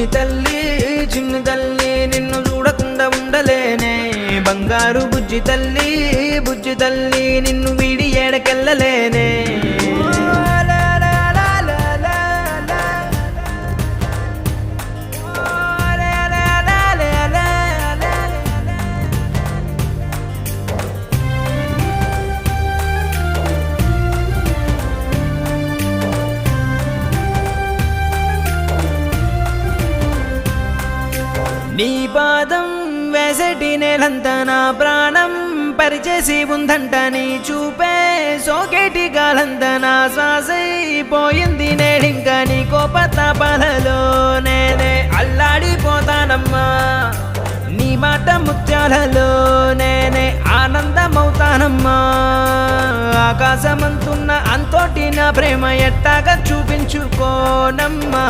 చిన్ని తల్లి నిన్ను చూడకుండా ఉండలేనే బంగారు బుజ్జి తల్లి నిన్ను వీడి ఏడకెళ్ళలేనే నీ పాదం వేసటి నేలంతా నా ప్రాణం పరిచేసి ఉందంట నీ చూపే సోకేటి గాలంతా నా శ్వాసైపోయింది నేడింకా నీ కోపతాపాలలో నేనే అల్లాడిపోతానమ్మా నీ మాట ముత్యాలలో నేనే ఆనందమవుతానమ్మా ఆకాశమంతున్న అంతోటి నా ప్రేమ ఎట్టాగా చూపించుకోనమ్మా